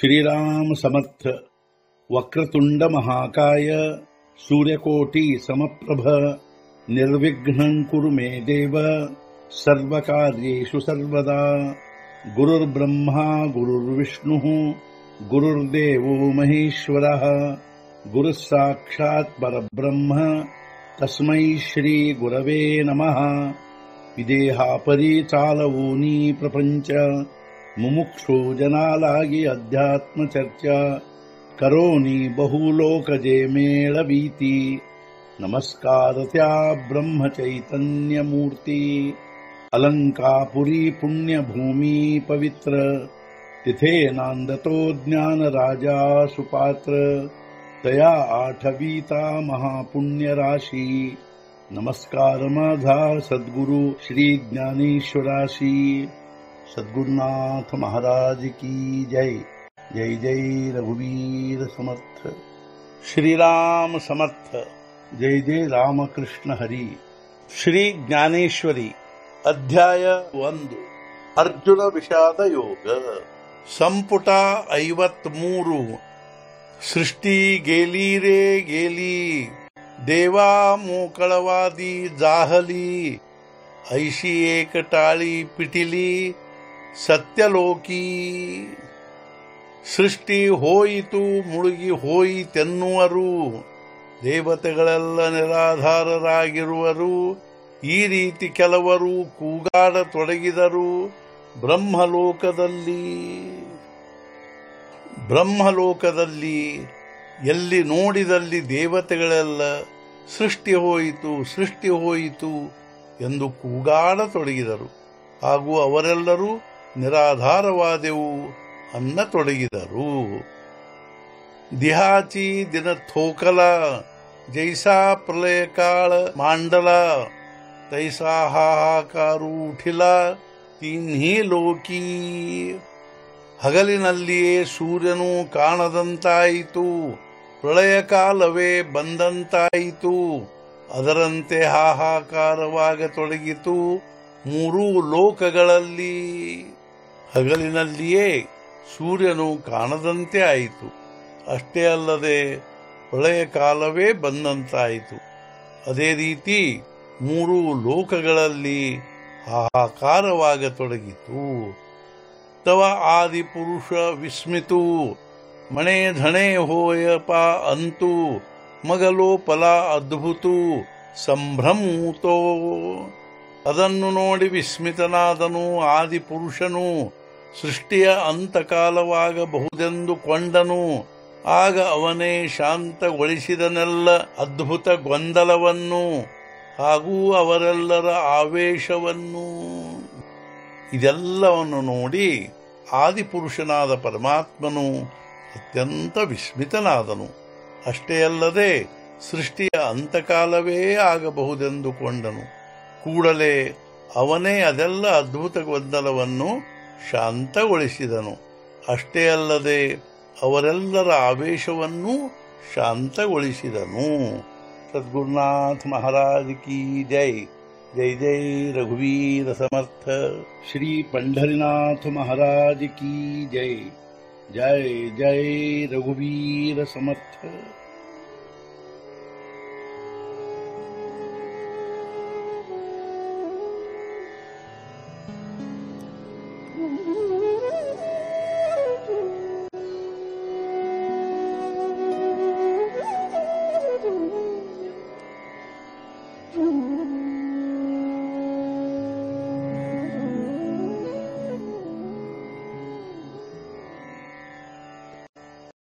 श्रीराम समर्थ। वक्रतुंड महाकाय सूर्यकोटि समप्रभ निर्विघ्नं कुरु मे देव सर्वकार्येषु सर्वदा। गुरुर्ब्रह्मा गुरुर्विष्णुः गुरुर्देवो महेश्वरः गुरुः साक्षात् परब्रह्म तस्मै श्री गुरवे नमः। विदेहापरि चालवूनी प्रपंच मुमुक्षु जनालागी अध्यात्म चर्चा करोनी बहुलोकजे मेळवीती। नमस्कार त्या ब्रह्म चैतन्य मूर्ती अलंकापुरी पुण्यभूमी पवित्र तिथे नांदतो ज्ञान राजा सुपात्र तया आठवीता महापुण्य राशी। नमस्कार माझा सद्गुरु श्री ज्ञानेश्वराशी। सद्गुरुनाथ महाराज की जय। जय जय रघुवीर समर्थ। श्रीराम समर्थ। जय जय रामकृष्ण हरी। श्री ज्ञानेश्वरी अध्याय 1 अर्जुन विषाद योग संपुಟ 53 सृष्टी गेली रे गेली देवा मोकळवादी जाहली ऐशी एक टाळी पिटिली ಸತ್ಯಲೋಕಿ। ಸೃಷ್ಟಿ ಹೋಯಿತು ಮುಳುಗಿ ಹೋಯಿತೆನ್ನುವರು ದೇವತೆಗಳೆಲ್ಲ ನಿರಾಧಾರರಾಗಿರುವರು। ಈ ರೀತಿ ಕೆಲವರು ಕೂಗಾಡತೊಡಗಿದರು ಬ್ರಹ್ಮಲೋಕದಲ್ಲಿ ಎಲ್ಲಿ ನೋಡಿದಲ್ಲಿ ದೇವತೆಗಳೆಲ್ಲ ಸೃಷ್ಟಿ ಹೋಯಿತು ಎಂದು ಕೂಗಾಡತೊಡಗಿದರು ಹಾಗೂ ಅವರೆಲ್ಲರೂ ನಿರಾಧಾರವಾದೆವು ಅನ್ನತೊಡಗಿದರು। ದಿಹಾಚಿ ದಿನ ಥೋಕಲ ಜೈಸಾ ಪ್ರಳಯ ಕಾಳ ಮಾಂಡಲ ತೈಸಾ ಹಾಹಾಕಾರು ಉಠಿಲ ತಿನ್ಹಿ ಲೋಕಿ। ಹಗಲಿನಲ್ಲಿಯೇ ಸೂರ್ಯನು ಕಾಣದಂತಾಯಿತು, ಪ್ರಳಯ ಕಾಲವೇ ಬಂದಂತಾಯಿತು, ಅದರಂತೆ ಹಾಹಾಕಾರವಾಗತೊಡಗಿತು ಮೂರೂ ಲೋಕಗಳಲ್ಲಿ। ಹಗಲಿನಲ್ಲಿಯೇ ಸೂರ್ಯನು ಕಾಣದಂತೆ ಆಯಿತು, ಅಷ್ಟೇ ಅಲ್ಲದೆ ಪ್ರಳಯ ಕಾಲವೇ ಬಂದಂತಾಯಿತು, ಅದೇ ರೀತಿ ಮೂರೂ ಲೋಕಗಳಲ್ಲಿ ಹಾಹಾಕಾರವಾಗತೊಡಗಿತು। ತವ ಆದಿಪುರುಷ ವಿಸ್ಮಿತು ಮಣೆ ಧಣೆ ಹೋಯಪ ಅಂತು ಮಗಲೋ ಫಲ ಅದ್ಭುತು ಸಂಭ್ರಮೂತೋ। ಅದನ್ನು ನೋಡಿ ವಿಸ್ಮಿತನಾದನು ಆದಿಪುರುಷನು, ಸೃಷ್ಟಿಯ ಅಂತಕಾಲವಾಗಬಹುದೆಂದು ಕೊಂಡನು। ಆಗ ಅವನೇ ಶಾಂತಗೊಳಿಸಿದನೆಲ್ಲ ಅದ್ಭುತ ಗೊಂದಲವನ್ನು ಹಾಗೂ ಅವರೆಲ್ಲರ ಆವೇಶವನ್ನು। ಇದೆಲ್ಲವನ್ನು ನೋಡಿ ಆದಿಪುರುಷನಾದ ಪರಮಾತ್ಮನು ಅತ್ಯಂತ ವಿಸ್ಮಿತನಾದನು। ಅಷ್ಟೇ ಅಲ್ಲದೆ ಸೃಷ್ಟಿಯ ಅಂತಕಾಲವೇ ಆಗಬಹುದೆಂದು ಕೊಂಡನು। ಕೂಡಲೇ ಅವನೇ ಅದೆಲ್ಲ ಅದ್ಭುತ ಗೊಂದಲವನ್ನು ಶಾಂತಗೊಳಿಸಿದನು। ಅಷ್ಟೇ ಅಲ್ಲದೆ ಅವರೆಲ್ಲರ ಆವೇಶವನ್ನು ಶಾಂತಗೊಳಿಸಿದನು। ಸದ್ಗುರುನಾಥ ಮಹಾರಾಜ್ ಕಿ ಜೈ। ಜೈ ಜೈ ರಘುವೀರ ಸಮರ್ಥ। ಶ್ರೀ ಪಂಢರಿನಾಥ ಮಹಾರಾಜ್ ಕಿ ಜೈ। ಜೈ ಜೈ ರಘುವೀರ ಸಮರ್ಥ।